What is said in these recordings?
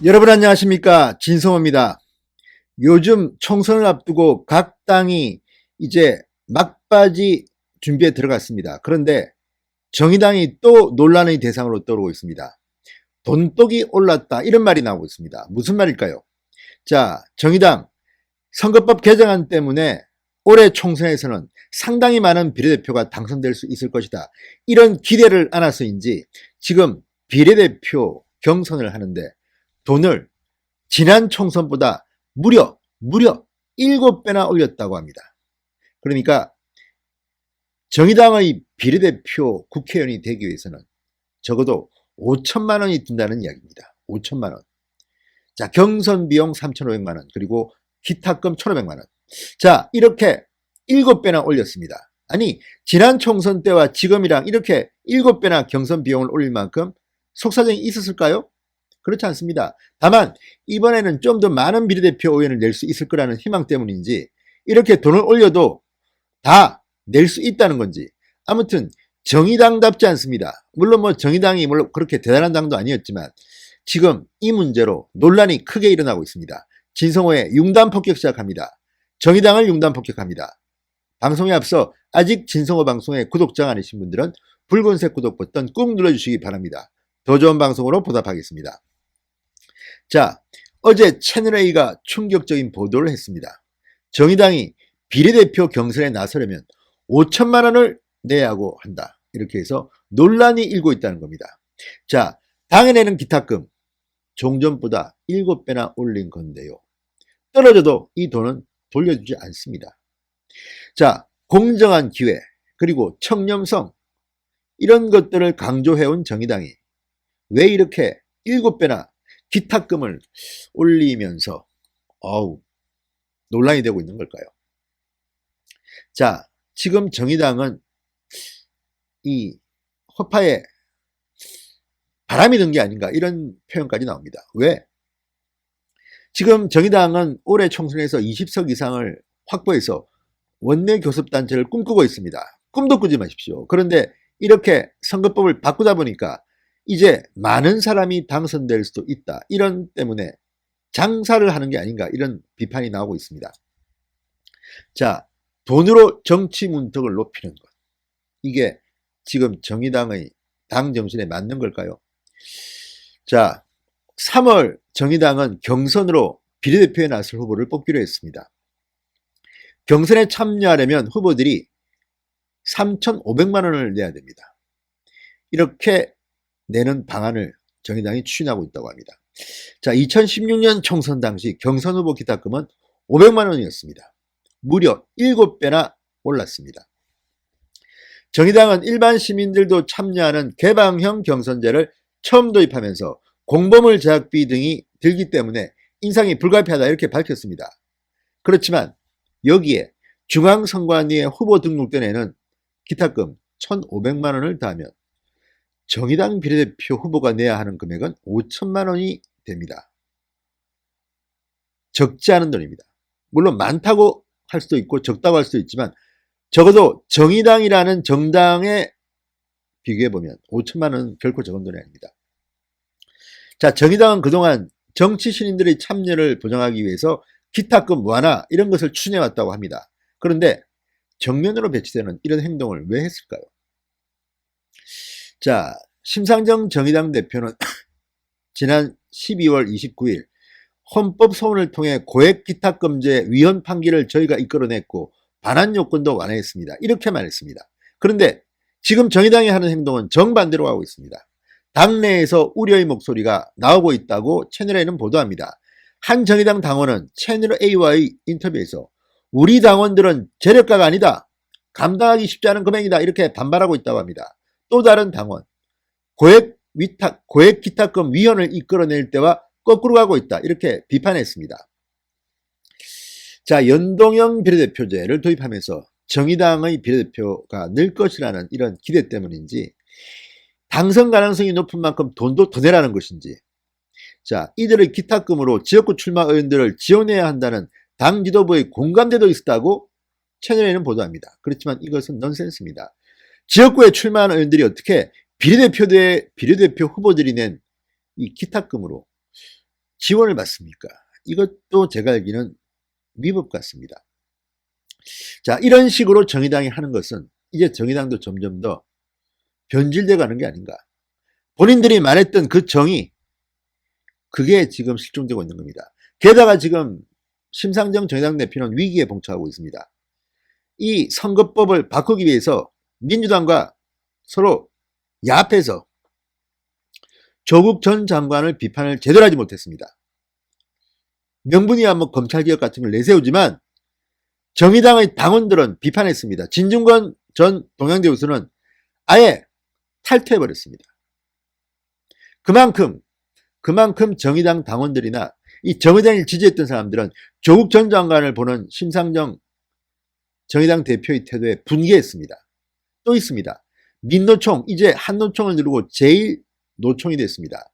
여러분 안녕하십니까, 진성호입니다. 요즘 총선을 앞두고 각 당이 이제 막바지 준비에 들어갔습니다. 그런데 정의당이 또 논란의 대상으로 떠오르고 있습니다. 돈독이 올랐다, 이런 말이 나오고 있습니다. 무슨 말일까요? 자, 정의당 선거법 개정안 때문에 올해 총선에서는 상당히 많은 비례대표가 당선될 수 있을 것이다, 이런 기대를 안아서인지 지금 비례대표 경선을 하는데 돈을 지난 총선보다 무려 7배나 올렸다고 합니다. 그러니까 정의당의 비례대표 국회의원이 되기 위해서는 적어도 5천만 원이 든다는 이야기입니다. 5천만 원. 자, 경선 비용 3,500만 원, 그리고 기타금 1,500만 원. 자, 이렇게 7배나 올렸습니다. 아니, 지난 총선 때와 지금이랑 이렇게 7배나 경선 비용을 올릴 만큼 속사정이 있었을까요? 그렇지 않습니다. 다만 이번에는 좀 더 많은 비례대표 의원을 낼 수 있을 거라는 희망 때문인지 이렇게 돈을 올려도 다 낼 수 있다는 건지, 아무튼 정의당답지 않습니다. 물론 정의당이 물론 그렇게 대단한 당도 아니었지만 지금 이 문제로 논란이 크게 일어나고 있습니다. 진성호의 융단 폭격 시작합니다. 정의당을 융단 폭격합니다. 방송에 앞서 아직 진성호 방송에 구독자가 아니신 분들은 붉은색 구독 버튼 꾹 눌러주시기 바랍니다. 더 좋은 방송으로 보답하겠습니다. 자, 어제 채널A가 충격적인 보도를 했습니다. 정의당이 비례대표 경선에 나서려면 5천만 원을 내야 하고 한다, 이렇게 해서 논란이 일고 있다는 겁니다. 자, 당에 내는 기타금 종전보다 7배나 올린 건데요, 떨어져도 이 돈은 돌려주지 않습니다. 자, 공정한 기회, 그리고 청렴성, 이런 것들을 강조해온 정의당이 왜 이렇게 7배나 기타금을 올리면서 논란이 되고 있는 걸까요? 자, 지금 정의당은 이 허파에 바람이 든 게 아닌가, 이런 표현까지 나옵니다. 왜? 지금 정의당은 올해 총선에서 20석 이상을 확보해서 원내 교섭단체를 꿈꾸고 있습니다. 꿈도 꾸지 마십시오. 그런데 이렇게 선거법을 바꾸다 보니까 이제 많은 사람이 당선될 수도 있다, 이런 때문에 장사를 하는 게 아닌가, 이런 비판이 나오고 있습니다. 자, 돈으로 정치 문턱을 높이는 것, 이게 지금 정의당의 당 정신에 맞는 걸까요? 자, 3월 정의당은 경선으로 비례대표에 나설 후보를 뽑기로 했습니다. 경선에 참여하려면 후보들이 3,500만 원을 내야 됩니다. 이렇게 내는 방안을 정의당이 추진하고 있다고 합니다. 자, 2016년 총선 당시 경선 후보 기타금은 500만 원이었습니다. 무려 7배나 올랐습니다. 정의당은 일반 시민들도 참여하는 개방형 경선제를 처음 도입하면서 공보물 제작비 등이 들기 때문에 인상이 불가피하다, 이렇게 밝혔습니다. 그렇지만 여기에 중앙선관위의 후보 등록된에는 기타금 1,500만 원을 더하면 정의당 비례대표 후보가 내야 하는 금액은 5천만 원이 됩니다. 적지 않은 돈입니다. 물론 많다고 할 수도 있고 적다고 할 수도 있지만 적어도 정의당이라는 정당에 비교해보면 5천만 원은 결코 적은 돈이 아닙니다. 자, 정의당은 그동안 정치 신인들의 참여를 보장하기 위해서 기타금 완화, 이런 것을 추진해왔다고 합니다. 그런데 정면으로 배치되는 이런 행동을 왜 했을까요? 자, 심상정 정의당 대표는 지난 12월 29일 헌법 소원을 통해 고액 기타금제 위헌 판결을 저희가 이끌어냈고 반환 요건도 완화했습니다, 이렇게 말했습니다. 그런데 지금 정의당이 하는 행동은 정반대로 하고 있습니다. 당내에서 우려의 목소리가 나오고 있다고 채널A는 보도합니다. 한 정의당 당원은 채널A와의 인터뷰에서 우리 당원들은 재력가가 아니다, 감당하기 쉽지 않은 금액이다, 이렇게 반발하고 있다고 합니다. 또 다른 당원, 고액 기타금 위헌을 이끌어낼 때와 거꾸로 가고 있다, 이렇게 비판했습니다. 자, 연동형 비례대표제를 도입하면서 정의당의 비례대표가 늘 것이라는 이런 기대 때문인지 당선 가능성이 높은 만큼 돈도 더 내라는 것인지, 자, 이들의 기타금으로 지역구 출마 의원들을 지원해야 한다는 당 지도부의 공감대도 있었다고 채널A는 보도합니다. 그렇지만 이것은 넌센스입니다. 지역구에 출마한 의원들이 어떻게 비례대표 후보들이 낸 이 기타금으로 지원을 받습니까? 이것도 제가 알기는 위법 같습니다. 자, 이런 식으로 정의당이 하는 것은 이제 정의당도 점점 더 변질돼 가는 게 아닌가. 본인들이 말했던 그 정의, 그게 지금 실종되고 있는 겁니다. 게다가 지금 심상정 정의당 대표는 위기에 봉착하고 있습니다. 이 선거법을 바꾸기 위해서 민주당과 서로 야합해서 조국 전 장관을 비판을 제대로 하지 못했습니다. 명분이야 뭐 검찰개혁 같은 걸 내세우지만 정의당의 당원들은 비판했습니다. 진중권 전 동양대 교수는 아예 탈퇴해버렸습니다. 그만큼 정의당 당원들이나 이 정의당을 지지했던 사람들은 조국 전 장관을 보는 심상정 정의당 대표의 태도에 분개했습니다. 또 있습니다. 민노총, 이제 한노총을 누르고 제1노총이 됐습니다.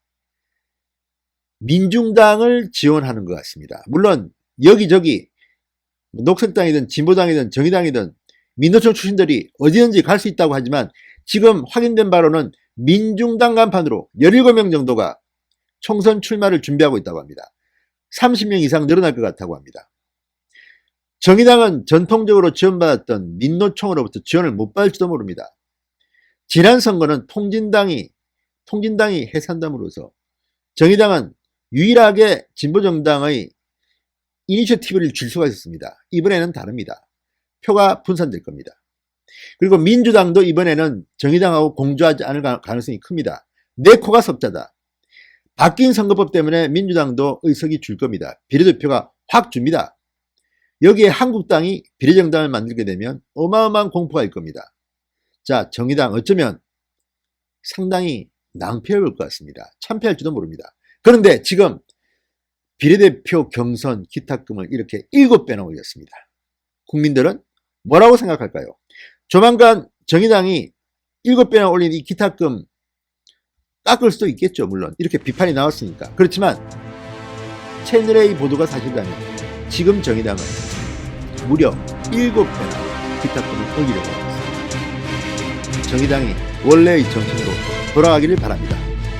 민중당을 지원하는 것 같습니다. 물론 여기저기 녹색당이든 진보당이든 정의당이든 민노총 출신들이 어디든지 갈 수 있다고 하지만 지금 확인된 바로는 민중당 간판으로 17명 정도가 총선 출마를 준비하고 있다고 합니다. 30명 이상 늘어날 것 같다고 합니다. 정의당은 전통적으로 지원받았던 민노총으로부터 지원을 못 받을지도 모릅니다. 지난 선거는 통진당이 해산담으로써 정의당은 유일하게 진보정당의 이니셔티브를 줄 수가 있었습니다. 이번에는 다릅니다. 표가 분산될 겁니다. 그리고 민주당도 이번에는 정의당하고 공조하지 않을 가능성이 큽니다. 내 코가 석자다. 바뀐 선거법 때문에 민주당도 의석이 줄 겁니다. 비례대표가 확 줍니다. 여기에 한국당이 비례정당을 만들게 되면 어마어마한 공포가 있을 겁니다. 자, 정의당 어쩌면 상당히 낭패를 볼 것 같습니다. 참패할지도 모릅니다. 그런데 지금 비례대표 경선 기탁금을 이렇게 7배나 올렸습니다. 국민들은 뭐라고 생각할까요? 조만간 정의당이 7배나 올린 이 기탁금 깎을 수도 있겠죠. 물론 이렇게 비판이 나왔으니까. 그렇지만 채널A 보도가 사실이라면 지금 정의당은 무려 7배나 기탁금을 올리려고 하고 있습니다. 정의당이 원래의 정신으로 돌아가기를 바랍니다.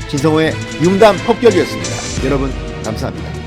진성호의 융단 폭격이었습니다. 여러분 감사합니다.